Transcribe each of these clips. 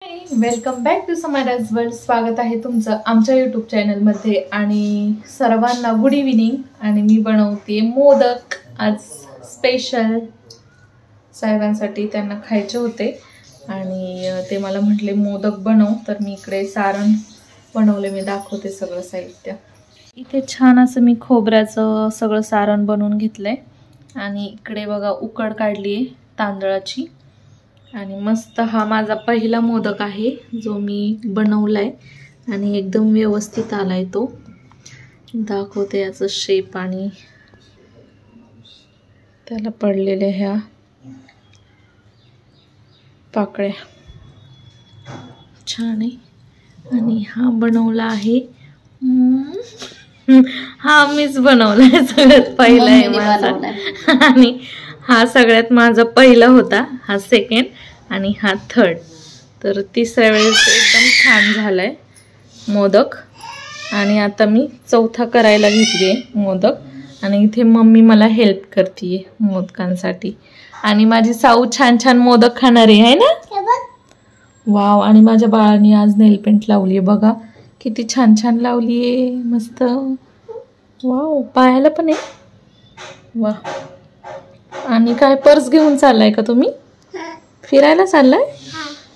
Welcome back to समाराज world. स्वागत आहे तुमचं आमच्या यूट्यूब चॅनलमध्ये आणि सर्वांना गुड इव्हिनिंग. आणि मी बनवते मोदक आज स्पेशल साहेबांसाठी, त्यांना खायचे होते आणि ते मला म्हटले मोदक बनव, तर मी इकडे सारण बनवले. मी दाखवते सगळं साहित्य. इथे छान असं मी खोबऱ्याचं सगळं सारण बनवून घेतलंय आणि इकडे बघा उकड काढली आहे तांदळाची. आणि मस्त हा माझा पहिला मोदक आहे जो मी बनवलाय आणि एकदम व्यवस्थित आलाय. तो दाखवते याचा शेप आणि त्याला पडलेल्या ह्या पाकळ्या छान आहे. आणि हा बनवला आहे हा मीच बनवलाय, सगळ्यात पहिला आहे माझा. आणि हा सगळ्यात माझा पहिला होता, हा सेकंड आणि हा थर्ड. तर तिसऱ्या वेळेस एकदम छान झालाय मोदक. आणि आता मी चौथा करायला घेतलीये मोदक आणि इथे मम्मी मला हेल्प करतीये मोदकांसाठी. आणि माझी साऊ छान छान मोदक खाणार आहे ना. वाव. आणि माझ्या बाळाने आज नेल पेंट लावलीये बघा, किती छान छान लावलीये, मस्त. वाव, पायाला पण आहे. वा. आणि काय पर्स घेऊन चाललाय का तुम्ही? फिरायला चाललाय?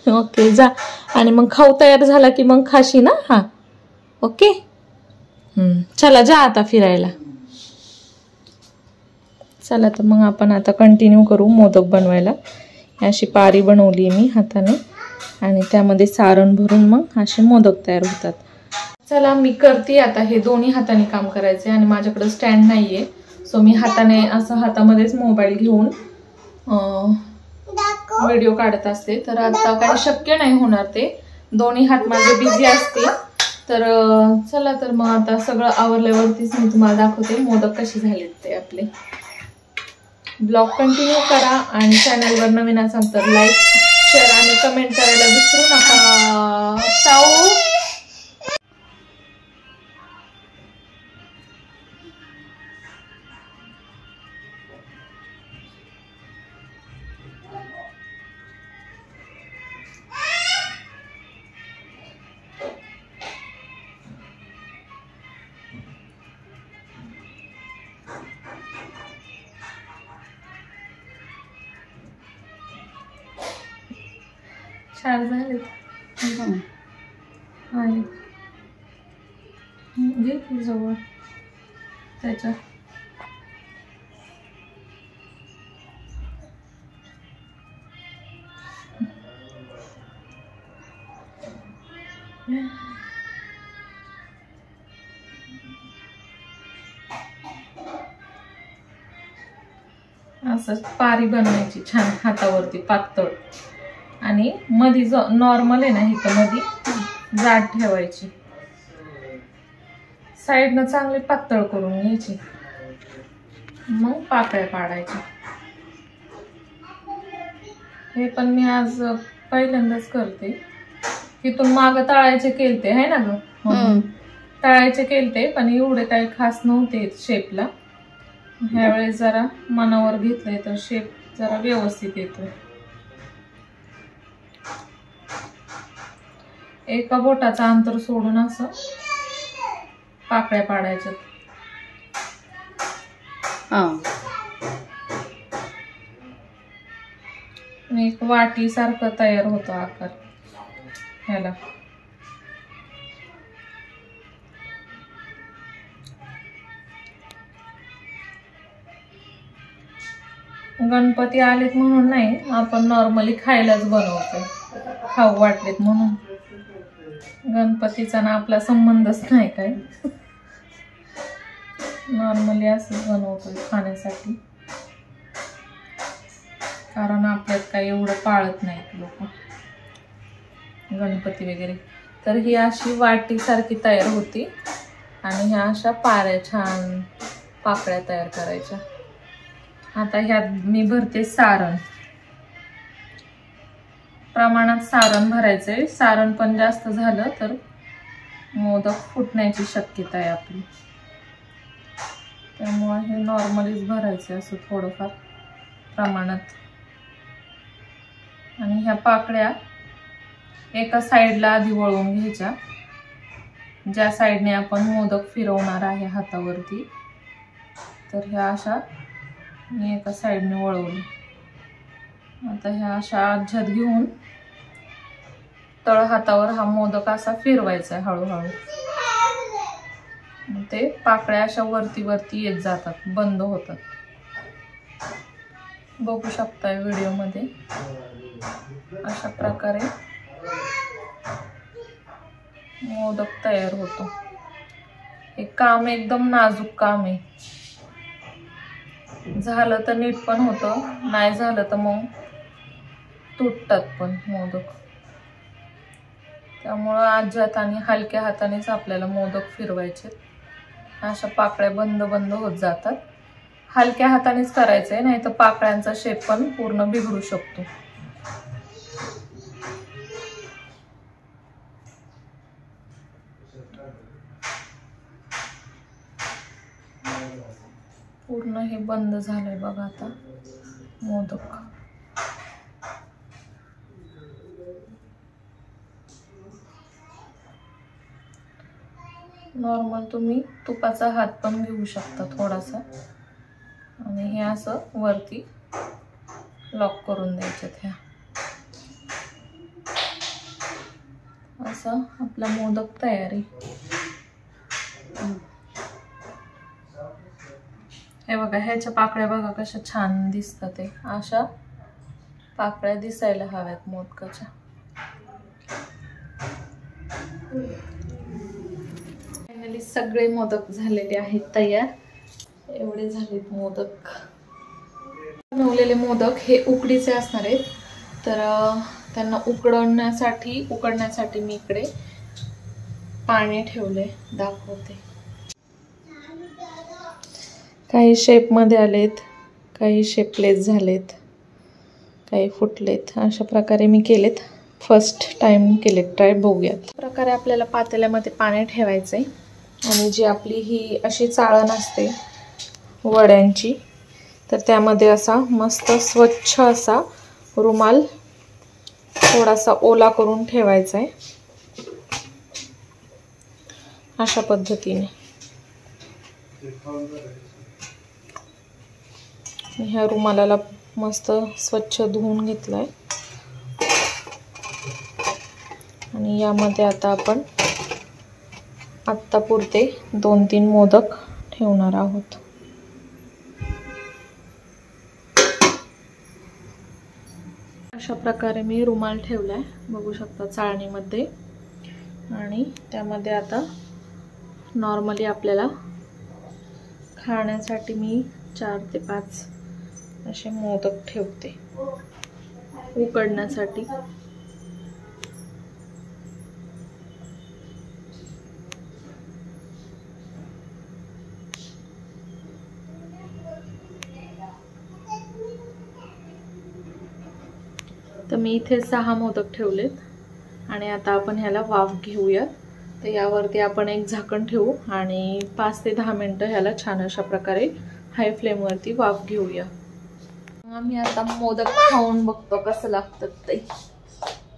ओके, जा. आणि मग खाऊ तयार झाला की मग खाशी ना. हा, ओके. चला जा आता फिरायला. चला तर मग आपण आता कंटिन्यू करू मोदक बनवायला. अशी पारी बनवली मी हाताने आणि त्यामध्ये सारण भरून मग असे मोदक तयार होतात. चला मी करते आता. हे दोन्ही हाताने काम करायचे आणि माझ्याकडे स्टँड नाहीये, सो मी हाताने असं हातामध्येच मोबाईल घेऊन व्हिडिओ काढत असते. तर आता काही शक्य नाही होणार, ते दोन्ही हात माझे बिझी असते. तर चला तर मग आता सगळं आवरल्यावरतीच मी तुम्हाला दाखवते मोदक कसे झालेत ते आपले. ब्लॉग कंटिन्यू करा आणि चॅनलवर नवीन असाल तर लाईक, शेअर आणि कमेंट करायला विसरू नका. साऊ छान झाले. घे की जवळ त्याच्या. असं पारी बनवायची छान हातावरती पातळ आणि मध्ये जो नॉर्मल आहे ना हे तर मध्ये जाड ठेवायची. साईडनं चांगली पातळ करून घ्यायची, मग पाकळ्या पाडायच्या. हे पण मी आज पहिल्यांदाच करते. तिथून माग तळायचे केलते आहे ना ग, तळायचे केलते पण एवढे काही खास नव्हते शेपला. ह्यावेळेस जरा मनावर घेतलंय तर शेप जरा व्यवस्थित येतोय. एका बोटाचा अंतर सोडून असं पाकळ्या पाडायच्या. एक वाटी सारखं तयार होतो आकार ह्याला. गणपती आलेत म्हणून नाही, आपण नॉर्मली खायलाच बनवतो, खाऊ वाटलेत म्हणून. गणपतीचा ना आपला संबंधच नाही काय, नॉर्मली असं बनवतोय खाण्यासाठी. कारण आपल्यात काही एवढं पाळत नाहीत लोक गणपती वगैरे. तर ही अशी वाटी सारखी तयार होती आणि ह्या अशा पाऱ्या छान पाकळ्या तयार करायच्या. आता ह्यात मी भरते सारण. प्रमाणात सारण भरायचंय. सारण पण जास्त झालं तर मोदक फुटण्याची शक्यता आहे आपली, त्यामुळे हे नॉर्मलीच भरायचं असं थोडंफार प्रमाणात. आणि ह्या पाकळ्या एका साईडला आधी वळवून घ्यायच्या, ज्या साईडने आपण मोदक फिरवणार आहे हातावरती, तर ह्या अशा मी एका साईडने वळवली. आता ह्या अशा आज्यात घेऊन तळ हातावर हा मोदक असा फिरवायचा आहे हळूहळू. ते पाकळ्या अशा वरती वरती येत जातात, बंद होतात. बघू शकताय व्हिडिओमध्ये अशा प्रकारे मोदक तयार होतो. हे काम एकदम नाजूक काम आहे. झालं तर नीट पण होतं, नाही झालं तर मग तुटतात पण मोदक. त्यामुळं आज्यात आणि हलक्या हातानेच आपल्याला मोदक फिरवायचे. अशा पाकळ्या बंद बंद होत जातात. हलक्या हातानेच करायचंय, नाही तर पाकळ्यांचा शेप पण पूर्ण बिघडू शकतो. पूर्ण हे बंद झालंय बघा आता मोदक. नॉर्मल तुम्ही तुपाचा हात पण घेऊ शकता थोडासा, आणि हे असं वरती लॉक करून द्यायच्यात. ह्या असा आपला मोदक तयार आहे. हे बघा, ह्याच्या पाकळ्या बघा कशा छान दिसतात. ते अशा पाकळ्या दिसायला हव्यात मोदकाच्या. फायनली सगळे मोदक झालेले आहेत तयार. एवढे झालेत मोदक. बनवलेले मोदक हे उकडीचे असणार आहेत, तर त्यांना उकडण्यासाठी मी इकडे पाणी ठेवले, दाखवते. काही शेपमध्ये आलेत, काही शेपलेस झालेत, काही फुटलेत. अशा प्रकारे मी केलेत. फर्स्ट टाइम केलेत ट्राय. बघूयात. प्रकारे आपल्याला पातेल्यामध्ये पाणी ठेवायचंय, आणि जी आपली ही अशी चाळण असते वड्यांची, तर त्यामध्ये असा मस्त स्वच्छ असा रुमाल थोडासा ओला करून ठेवायचा आहे. अशा पद्धतीने ह्या रुमालाला मस्त स्वच्छ धुवून घेतलाय. आणि यामध्ये आता आपण आत्तापुरते 2-3 मोदक ठेवणार आहोत. अशा प्रकारे मी रुमाल ठेवलाय, बघू शकता चाळणीमध्ये. आणि त्यामध्ये आता नॉर्मली आपल्याला खाण्यासाठी मी 4 ते 5 असे मोदक ठेवते उकडण्यासाठी. तर मी इथे 6 मोदक ठेवलेत, आणि आता आपण ह्याला वाफ घेऊया. तर यावरती आपण एक झाकण ठेवू आणि 5 ते 10 मिनिटं ह्याला छान अशा प्रकारे हाय फ्लेमवरती वाफ घेऊया. आम्ही आता मोदक खाऊन बघतो कसं लागतं ते.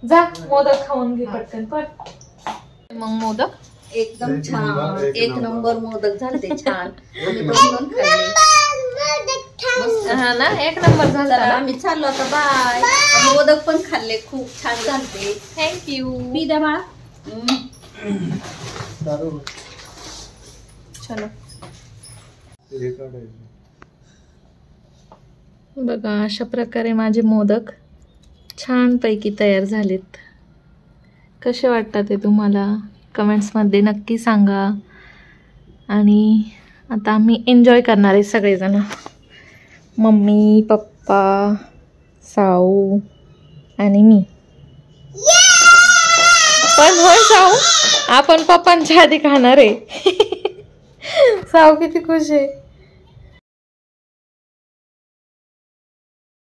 जा मोदक खाऊन घे पटकन. पण मग मोदक एकदम छान, एक नंबर मोदक झाले छान. आम्ही दोन खाल्ले. हा ना, एक नंबर झाला. आम्ही चाललो आता, बाय. मोदक पण खाल्ले, खूप छान झाले. थँक्यू. मी द्या बाळा. चलो बघा, अशा प्रकारे माझे मोदक छानपैकी तयार झालेत. कसे वाटतात ते तुम्हाला कमेंट्समध्ये नक्की सांगा. आणि आता आम्ही एन्जॉय करणार आहे सगळेजण, मम्मी, पप्पा, साऊ आणि मी. पण होय साऊ, आपण पप्पांच्या आधी खाणार आहे. साऊ किती खुश आहे.